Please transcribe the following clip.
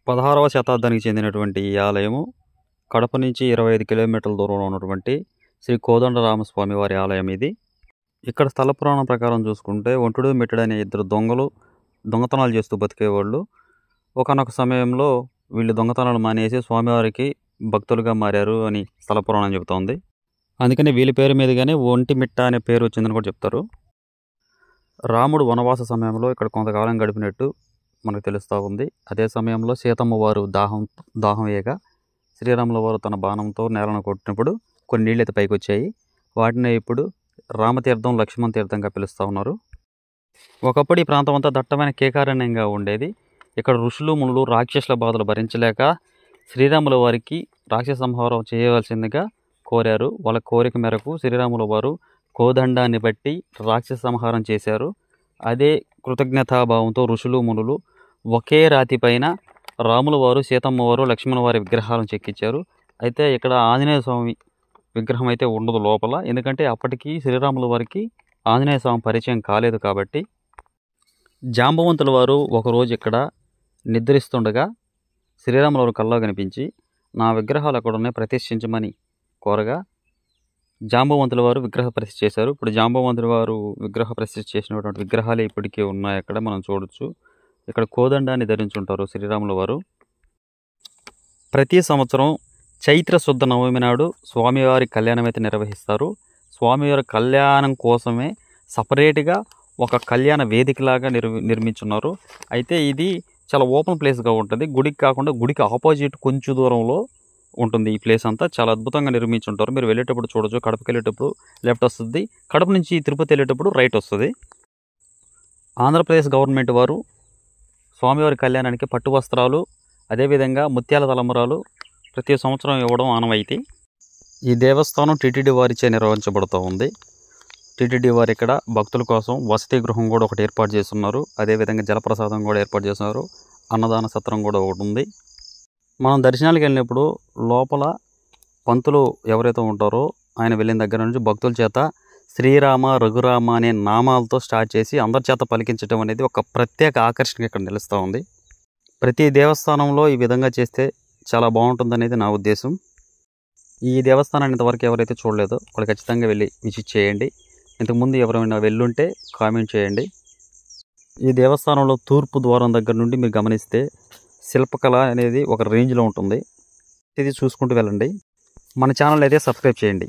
16వ శతాబ్దానికి చెందినటువంటి ఈ ఆలయము కడప నుంచి 25 కిలోమీటర్ల దూరంలో ఉన్నటువంటి శ్రీ కోదండరామస్వామి వారి ఆలయం ఇది. ఇక్కడ స్థల పురాణం ప్రకారం చూసుకుంటే ఒంటుడు మెట్టుడు అనే ఇద్దరు దొంగలు దొంగతనాలు చేస్తూ బతికేవాళ్ళు. ఒకానొక సమయంలో వీళ్ళు దొంగతనాలు మానేసి స్వామివారికి భక్తులుగా మారారు అని స్థల పురాణం చెబుతోంది. అందుకని వీళ్ళ పేరు మీదుగానే ఒంటిమిట్ట అనే పేరు వచ్చిందని కూడా చెప్తారు. రాముడు వనవాస సమయంలో ఇక్కడ కొంతకాలం గడిపినట్టు మనకు తెలుస్తూ ఉంది. అదే సమయంలో సీతమ్మ వారు దాహం వేయగా శ్రీరాముల వారు తన బాణంతో నేలను కొట్టినప్పుడు కొన్ని నీళ్ళు అయితే పైకి వచ్చాయి. వాటిని ఇప్పుడు రామతీర్థం, లక్ష్మణ తీర్థంగా పిలుస్తూ ఉన్నారు. ఒకప్పుడు ఈ ప్రాంతం అంతా దట్టమైన కేకారణ్యంగా ఉండేది. ఇక్కడ ఋషులు మునులు రాక్షసుల బాధలు భరించలేక శ్రీరాముల వారికి రాక్షస సంహారం చేయవలసిందిగా కోరారు. వాళ్ళ కోరిక మేరకు శ్రీరాముల వారు కోదండాన్ని బట్టి రాక్షస సంహారం చేశారు. అదే కృతజ్ఞతాభావంతో ఋషులు మునులు ఒకే రాతి పైన రాముల వారు, సీతమ్మ వారు, లక్ష్మణ వారి విగ్రహాలను చెక్కించారు. అయితే ఇక్కడ ఆంజనేయ స్వామి విగ్రహం అయితే ఉండదు లోపల. ఎందుకంటే అప్పటికి శ్రీరాముల వారికి ఆంజనేయ స్వామి పరిచయం కాలేదు కాబట్టి. జాంబవంతుల వారు ఒకరోజు ఇక్కడ నిద్రిస్తుండగా శ్రీరాముల వారు కల్లో కనిపించి నా విగ్రహాలు అక్కడ ఉన్నాయి ప్రతిష్ఠించమని కోరగా జాంబవంతుల వారు విగ్రహ ప్రతిష్ఠ చేశారు. ఇప్పుడు జాంబవంతుల వారు విగ్రహ ప్రతిష్ఠ చేసినటువంటి విగ్రహాలు ఇప్పటికీ ఉన్నాయి. అక్కడ మనం చూడొచ్చు. ఇక్కడ కోదండాన్ని ధరించుంటారు శ్రీరాముల వారు. ప్రతి సంవత్సరం చైత్ర శుద్ధ నవమి నాడు స్వామివారి కళ్యాణం అయితే నిర్వహిస్తారు. స్వామివారి కళ్యాణం కోసమే సపరేట్గా ఒక కళ్యాణ వేదికలాగా నిర్మించున్నారు. అయితే ఇది చాలా ఓపెన్ ప్లేస్గా ఉంటుంది. గుడికి కాకుండా గుడికి ఆపోజిట్ కొంచెం దూరంలో ఉంటుంది. ఈ ప్లేస్ అంతా చాలా అద్భుతంగా నిర్మించుంటారు. మీరు వెళ్ళేటప్పుడు చూడొచ్చు. కడపకి వెళ్ళేటప్పుడు లెఫ్ట్ వస్తుంది, కడప నుంచి తిరుపతి వెళ్ళేటప్పుడు రైట్ వస్తుంది. ఆంధ్రప్రదేశ్ గవర్నమెంట్ వారు స్వామివారి కళ్యాణానికి పట్టు వస్త్రాలు, అదేవిధంగా ముత్యాల తలంబరాలు ప్రతి సంవత్సరం ఇవ్వడం ఆనవాయితీ. ఈ దేవస్థానం టీటీడీ వారిచే నిర్వహించబడుతూ ఉంది. టీటీడీ వారు ఇక్కడ భక్తుల కోసం వసతి గృహం కూడా ఒకటి ఏర్పాటు చేస్తున్నారు. అదేవిధంగా జలప్రసాదం కూడా ఏర్పాటు చేస్తున్నారు. అన్నదాన సత్రం కూడా ఒకటి ఉంది. మనం దర్శనాలకు వెళ్ళినప్పుడు లోపల పంతులు ఎవరైతే ఉంటారో ఆయన వెళ్ళిన దగ్గర నుంచి భక్తుల చేత శ్రీరామ, రఘురామ అనే నామాలతో స్టార్ట్ చేసి అందరి చేత పలికించడం అనేది ఒక ప్రత్యేక ఆకర్షణ ఇక్కడ నిలుస్తూ ఉంది. ప్రతి దేవస్థానంలో ఈ విధంగా చేస్తే చాలా బాగుంటుందనేది నా ఉద్దేశం. ఈ దేవస్థానాన్ని ఇంతవరకు ఎవరైతే చూడలేదో వాళ్ళు ఖచ్చితంగా వెళ్ళి విజిట్ చేయండి. ఇంతకుముందు ఎవరైనా వెళ్ళుంటే కామెంట్ చేయండి. ఈ దేవస్థానంలో తూర్పు ద్వారం దగ్గర నుండి మీరు గమనిస్తే శిల్పకళ అనేది ఒక రేంజ్లో ఉంటుంది. ఇది చూసుకుంటూ వెళ్ళండి. మన ఛానల్ అయితే సబ్స్క్రైబ్ చేయండి.